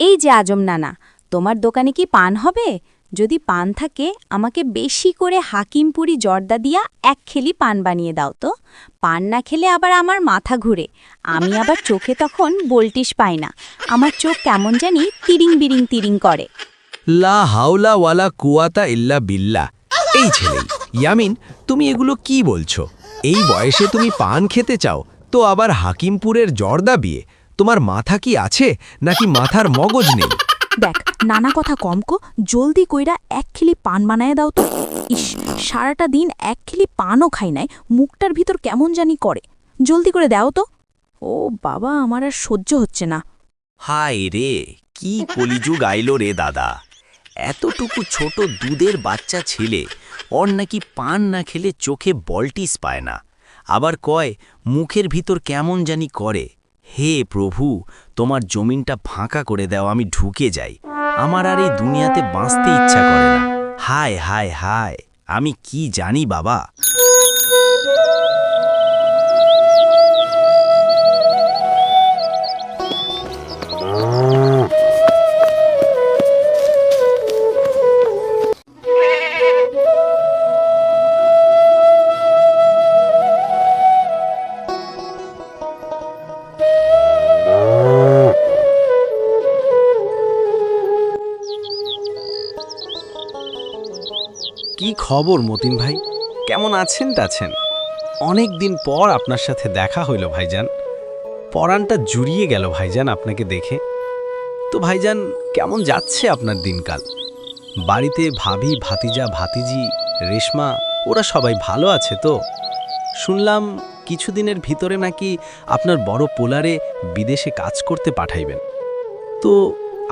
এই যে আজম নানা, তোমার দোকানে কি পান হবে? যদি পান থাকে আমাকে বেশি করে হাকিমপুরি জর্দা দিয়া 1 খেলি পান বানিয়ে দাও তো। পান না খেলে আবার আমার মাথা ঘুরে, আমি আবার চোখে তখন বলটিস পাই না, আমার চোখ কেমন জানি তিরিং বিরিং তিরিং করে। লা হাওলা ওয়ালা কুয়াতা ইল্লা বিল্লাহ। এই ছেলে ইয়ামিন, তুমি এগুলো কি বলছো? এই বয়সে তুমি পান খেতে চাও, তো আবার হাকিমপুরের জর্দা বিয়ে? তোমার মাথা কি আছে নাকি মাথার মগজ নেই? দেখ, নানা কথা কম কো, জলদি কইরা 1 খিলি পান বানায় দাও তো। ইস, সারাটা দিন 1 খিলি পানও খাই নাই, মুখটার ভিতর কেমন জানি করে। জলদি করে দাও তো। ও বাবা, আমার আর সহ্য হচ্ছে না। হায় রে, কি কলিযুগ আইলো রে দাদা। এতটুকু ছোট দুধের বাচ্চা ছেলে, ওর নাকি পান না খেলে চোখে বলটিস পায় না, আবার কয় মুখের ভিতর কেমন জানি করে। হে প্রভু, তোমার জমিনটা ফাঁকা করে দাও, আমি ঢুকে যাই। আমার আর এই দুনিয়াতে বাঁচতে ইচ্ছা করে না। হায় হায় হায়, আমি কি জানি বাবা। কি খবর মতিন ভাই, কেমন আছেন টাছেন? অনেক দিন পর আপনার সাথে দেখা হইল ভাইজান। পরাণটা জুড়িয়ে গেল ভাইজান আপনাকে দেখে। তো ভাইজান, কেমন যাচ্ছে আপনার দিনকাল? বাড়িতে ভাবি, ভাতিজা, ভাতিজি, রেশমা, ওরা সবাই ভালো আছে তো? শুনলাম কিছুদিনের ভিতরে নাকি আপনার বড় পোলারে বিদেশে কাজ করতে পাঠাইবেন। তো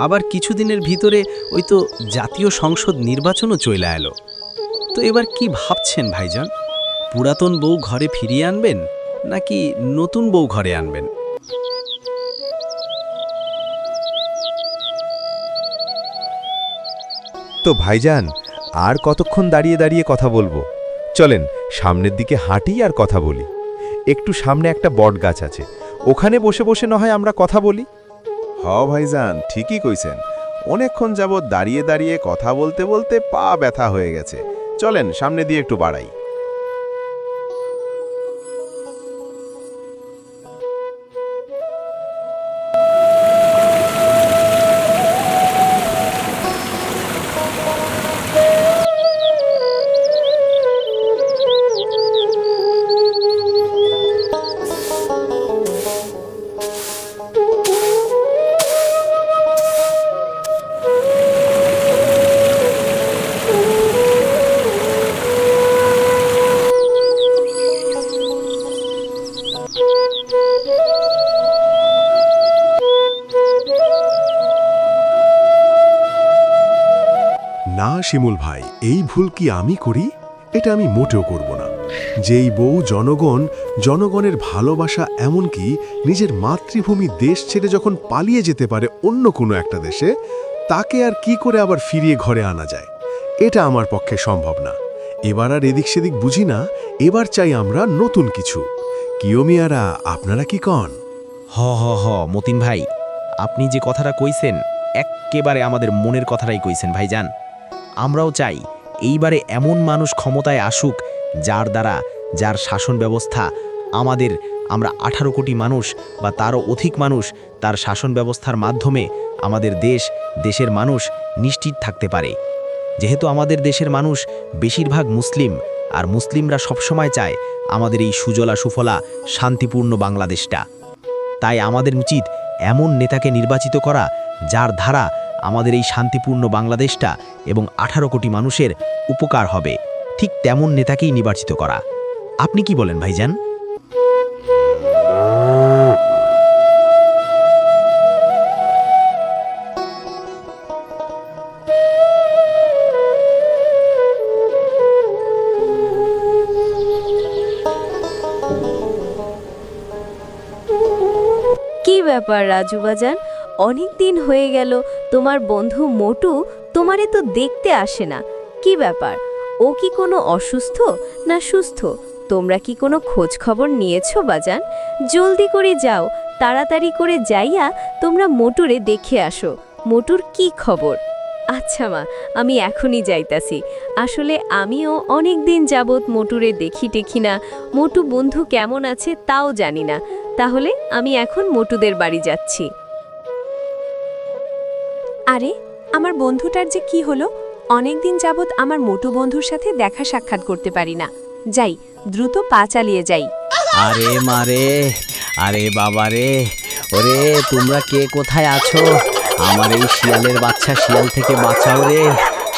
আবার কিছুদিনের ভিতরে ওই তো জাতীয় সংসদ নির্বাচনও চলে এলো। তো এবার কি ভাবছেন ভাইজান? পুরাতন বউ ঘরে ফিরিয়ে আনবেন নাকি নতুন বউ ঘরে আনবেন? তো ভাইজান, আর কতক্ষণ দাঁড়িয়ে দাঁড়িয়ে কথা বলবো? চলেন সামনের দিকে হাঁটি আর কথা বলি। একটু সামনে একটা বট গাছ আছে, ওখানে বসে বসে না হয় আমরা কথা বলি। ভাইজান, ঠিকই কইছেন। অনেকক্ষণ যাবৎ দাঁড়িয়ে দাঁড়িয়ে কথা বলতে বলতে পা ব্যথা হয়ে গেছে। চলেন সামনে দিয়ে একটু বাড়াই। না শিমুল ভাই, এই ভুল কি আমি করি? এটা আমি মোটেও করব না। যেই বউ জনগণের ভালোবাসা, এমনকি নিজের মাতৃভূমি দেশ ছেড়ে যখন পালিয়ে যেতে পারে অন্য কোনো একটা দেশে, তাকে আর কি করে আবার ফিরিয়ে ঘরে আনা যায়? এটা আমার পক্ষে সম্ভব না। এবার আর এদিক সেদিক বুঝি না, এবার চাই আমরা নতুন কিছু। কিও মিয়ারা, আপনারা কি কন? হ মতিন ভাই, আপনি যে কথাটা কইছেন এক্কেবারে আমাদের মনের কথাটাই কইছেন ভাইজান। আমরাও চাই এইবারে এমন মানুষ ক্ষমতায় আসুক যার দ্বারা, যার শাসন ব্যবস্থা আমাদের আমরা 18 কোটি মানুষ বা তারও অধিক মানুষ তার শাসন ব্যবস্থার মাধ্যমে আমাদের দেশের মানুষ নিশ্চিত থাকতে পারে। যেহেতু আমাদের দেশের মানুষ বেশিরভাগ মুসলিম, আর মুসলিমরা সবসময় চায় আমাদের এই সুজলা সুফলা শান্তিপূর্ণ বাংলাদেশটা। তাই আমাদের উচিত এমন নেতাকে নির্বাচিত করা যার দ্বারা আমাদের এই শান্তিপূর্ণ বাংলাদেশটা এবং 18 কোটি মানুষের উপকার হবে। ঠিক তেমন নেতাকেই নির্বাচিত করা। আপনি কি বলেন ভাইজান? কি ব্যাপার রাজু বাজান, অনেক দিন হয়ে গেল তোমার বন্ধু মোটু তোমারে তো দেখতে আসে না। কি ব্যাপার, ও কি কোনো অসুস্থ না সুস্থ? তোমরা কি কোনো খোঁজ খবর নিয়েছো বাজান? জলদি করে যাও, তাড়াতাড়ি করে যাইয়া তোমরা মোটুরে দেখে আসো, মোটুর কি খবর। আচ্ছা মা, আমি এখনই যাইতাছি। আসলে আমিও অনেক দিন যাবৎ মোটুরে দেখি না, মোটু বন্ধু কেমন আছে তাও জানি না। তাহলে আমি এখন মোটুদের বাড়ি যাচ্ছি। আরে আমার বন্ধুটার যে কি হলো, অনেক দিন যাবৎ আমার মোটু বন্ধুর সাথে দেখা সাক্ষাৎ করতে পারি না। যাই, দ্রুত পা চালিয়ে যাই। আরে মারে, আরে বাবারে, ওরে তোমরা কে কোথায় আছো? আমার এই শিয়ালের বাচ্চা শিয়াল থেকে বাঁচাও রে।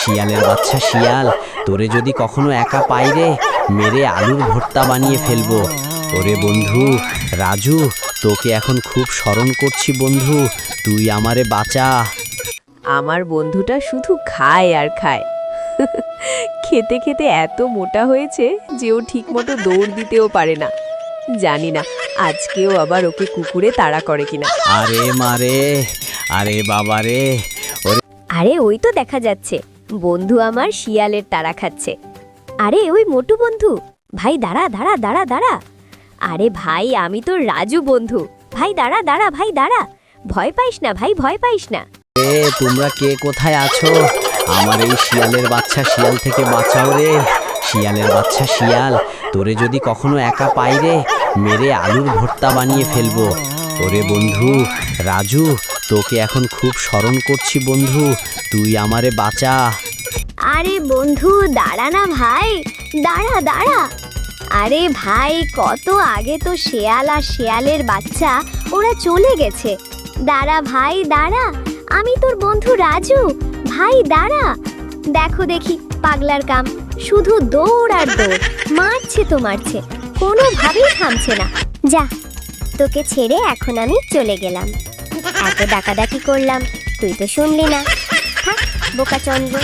শিয়ালের বাচ্চা শিয়াল, তোরে যদি কখনো একা পাই রে, মেরে আলুর ভর্তা বানিয়ে ফেলবো। ওরে বন্ধু রাজু, তোকে এখন খুব স্মরণ করছি বন্ধু, তুই আমারে বাঁচা। আমার বন্ধুটা শুধু খায় আর খায়। খেতে খেতে এত মোটা হয়েছে যে ও ঠিকমতো দৌড় দিতেও পারে না। জানি না আজকেও আবার ওকে কুকুরে তাড়া করে কিনা। আরে মারে, আরে বাবারে, আরে ওই তো দেখা যাচ্ছে বন্ধু আমার শিয়ালের তাড়া খাচ্ছে। আরে ওই মোটু বন্ধু, ভাই দাঁড়া দাঁড়া দাঁড়া দাঁড়া। আরে ভাই আমি তো রাজু বন্ধু, ভাই দাঁড়া দাঁড়া ভাই দাঁড়া, ভয় পাইস না ভাই, ভয় পাইস না। এ তোমরা কে কোথায় আছো? আমার এই শিয়ালের বাচ্চা শিয়াল থেকে বাঁচাও রে। শিয়ালের বাচ্চা শিয়াল, তোরে যদি কখনো একা পাই রে, মেরে আলুর ভর্তা বানিয়ে ফেলবো। ওরে বন্ধু রাজু, তোকে এখন খুব স্মরণ করছি বন্ধু, তুই আমারে বাঁচা। আরে বন্ধু দাঁড়া না ভাই, দাঁড়া দাঁড়া। আরে ভাই কত আগে তো শেয়াল আর শেয়ালের বাচ্চা ওরা চলে গেছে। দাঁড়া ভাই দাঁড়া, আমি তোর বন্ধু রাজু, ভাই দাঁড়া। দেখো দেখি পাগলার কাম, শুধু দৌড় আর দৌড়, মারছে তো মারছে, কোনোভাবেই থামছে না। যা, তোকে ছেড়ে এখন আমি চলে গেলাম। এত ডাকাডাকি করলাম, তুই তো শুনলি না। থাক বোকাচন্দ্র।